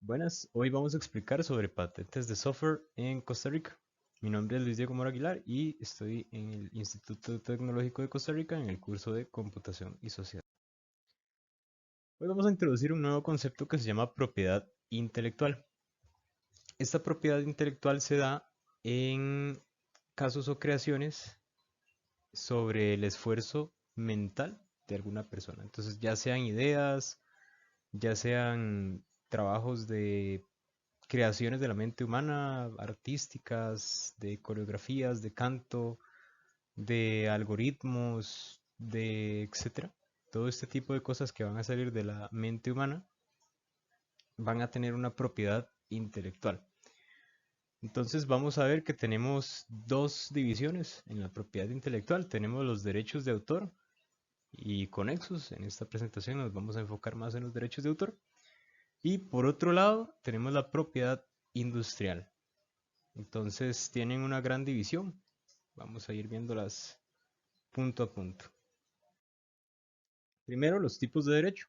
Buenas, hoy vamos a explicar sobre patentes de software en Costa Rica. Mi nombre es Luis Diego Mora Aguilar y estoy en el Instituto Tecnológico de Costa Rica en el curso de Computación y Sociedad. Hoy vamos a introducir un nuevo concepto que se llama propiedad intelectual. Esta propiedad intelectual se da en casos o creaciones sobre el esfuerzo mental de alguna persona. Entonces, ya sean ideas, ya sean trabajos de creaciones de la mente humana, artísticas, de coreografías, de canto, de algoritmos, de etcétera. Todo este tipo de cosas que van a salir de la mente humana van a tener una propiedad intelectual. Entonces vamos a ver que tenemos dos divisiones en la propiedad intelectual. Tenemos los derechos de autor y conexos. En esta presentación nos vamos a enfocar más en los derechos de autor. Y por otro lado, tenemos la propiedad industrial. Entonces tienen una gran división. Vamos a ir viéndolas punto a punto. Primero, los tipos de derecho.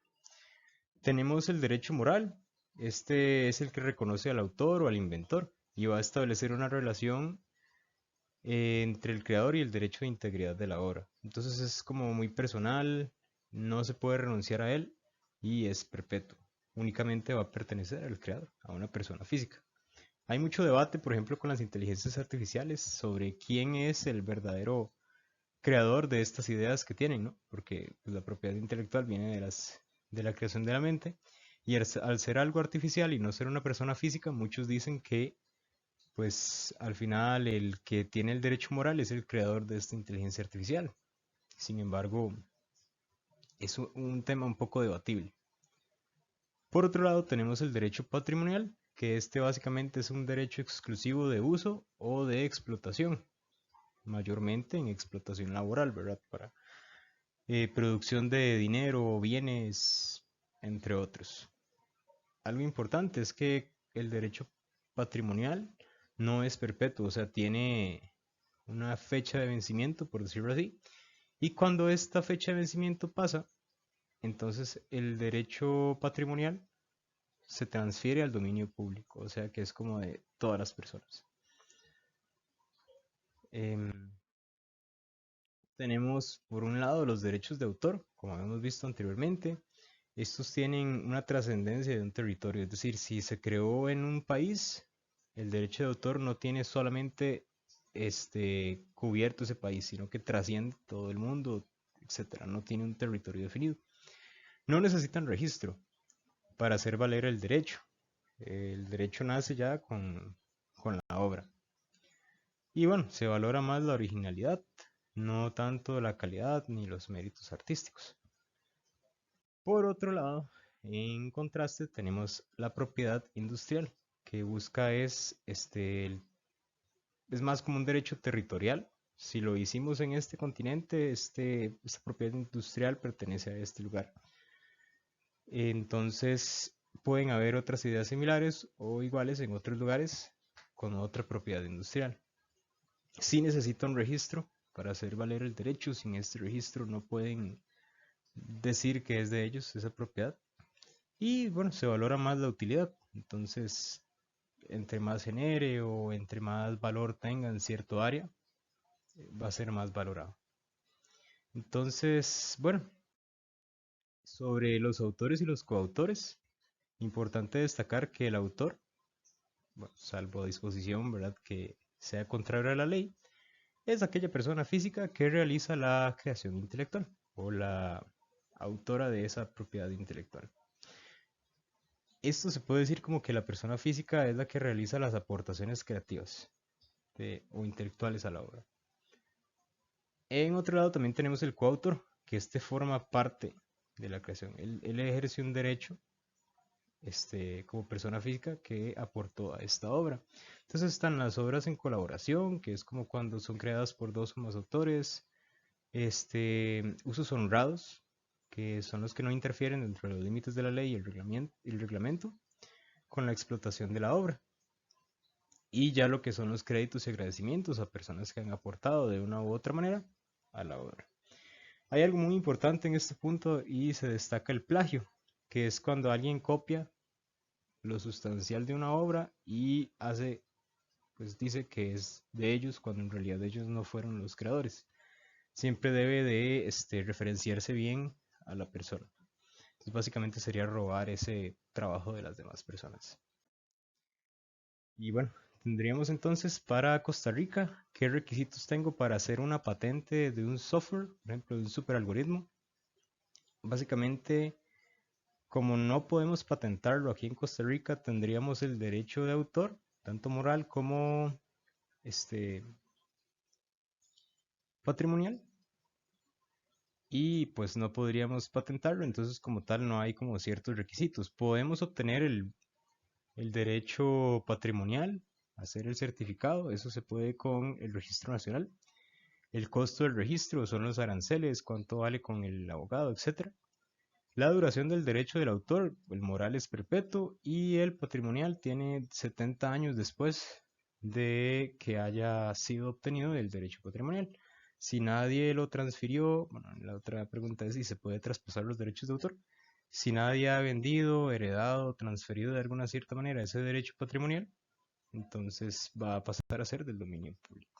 Tenemos el derecho moral. Este es el que reconoce al autor o al inventor y va a establecer una relación entre el creador y el derecho de integridad de la obra. Entonces es como muy personal, no se puede renunciar a él y es perpetuo. Únicamente va a pertenecer al creador, a una persona física. Hay mucho debate, por ejemplo, con las inteligencias artificiales sobre quién es el verdadero creador de estas ideas que tienen, ¿no? Porque pues, la propiedad intelectual viene de la creación de la mente y al ser algo artificial y no ser una persona física, muchos dicen que pues al final el que tiene el derecho moral es el creador de esta inteligencia artificial. Sin embargo, es un tema un poco debatible. Por otro lado, tenemos el derecho patrimonial, que este básicamente es un derecho exclusivo de uso o de explotación, mayormente en explotación laboral, ¿verdad? Para producción de dinero, bienes, entre otros. Algo importante es que el derecho patrimonial no es perpetuo, o sea, tiene una fecha de vencimiento, por decirlo así, y cuando esta fecha de vencimiento pasa, entonces el derecho patrimonial se transfiere al dominio público, o sea que es como de todas las personas. Em, Tenemos por un lado los derechos de autor, como hemos visto anteriormente. Estos tienen una trascendencia de un territorio, es decir, si se creó en un país, el derecho de autor no tiene solamente cubierto ese país, sino que trasciende todo el mundo, etcétera. No tiene un territorio definido. No necesitan registro para hacer valer el derecho. El derecho nace ya con la obra. Y bueno, se valora más la originalidad, no tanto la calidad ni los méritos artísticos. Por otro lado, en contraste tenemos la propiedad industrial, que busca es más como un derecho territorial. Si lo hicimos en este continente, esta propiedad industrial pertenece a este lugar. Entonces, pueden haber otras ideas similares o iguales en otros lugares con otra propiedad industrial. Si necesita un registro para hacer valer el derecho, sin este registro no pueden decir que es de ellos esa propiedad. Y bueno, se valora más la utilidad. Entonces, entre más genere o entre más valor tenga en cierto área, va a ser más valorado. Entonces, bueno, sobre los autores y los coautores, importante destacar que el autor, bueno, salvo disposición, ¿verdad?, que sea contraria a la ley, es aquella persona física que realiza la creación intelectual o la autora de esa propiedad intelectual. Esto se puede decir como que la persona física es la que realiza las aportaciones creativas o intelectuales a la obra. En otro lado también tenemos el coautor, que este forma parte de la creación. Él ejerce un derecho como persona física que aportó a esta obra. Entonces están las obras en colaboración, que es como cuando son creadas por dos o más autores. Usos honrados, que son los que no interfieren dentro de los límites de la ley y el reglamento con la explotación de la obra. Y ya lo que son los créditos y agradecimientos a personas que han aportado de una u otra manera a la obra. Hay algo muy importante en este punto y se destaca el plagio, que es cuando alguien copia lo sustancial de una obra y pues dice que es de ellos cuando en realidad ellos no fueron los creadores. Siempre debe de referenciarse bien a la persona. Entonces básicamente sería robar ese trabajo de las demás personas. Y bueno, tendríamos entonces para Costa Rica, ¿qué requisitos tengo para hacer una patente de un software, por ejemplo, de un superalgoritmo? Básicamente, como no podemos patentarlo aquí en Costa Rica, tendríamos el derecho de autor, tanto moral como este patrimonial, y pues no podríamos patentarlo, entonces como tal no hay como ciertos requisitos. Podemos obtener el derecho patrimonial, hacer el certificado, eso se puede con el registro nacional. El costo del registro son los aranceles, cuánto vale con el abogado, etcétera. La duración del derecho del autor, el moral es perpetuo y el patrimonial tiene 70 años después de que haya sido obtenido el derecho patrimonial. Si nadie lo transfirió, bueno, la otra pregunta es si se puede traspasar los derechos de autor. Si nadie ha vendido, heredado, transferido de alguna cierta manera ese derecho patrimonial, entonces va a pasar a ser del dominio público.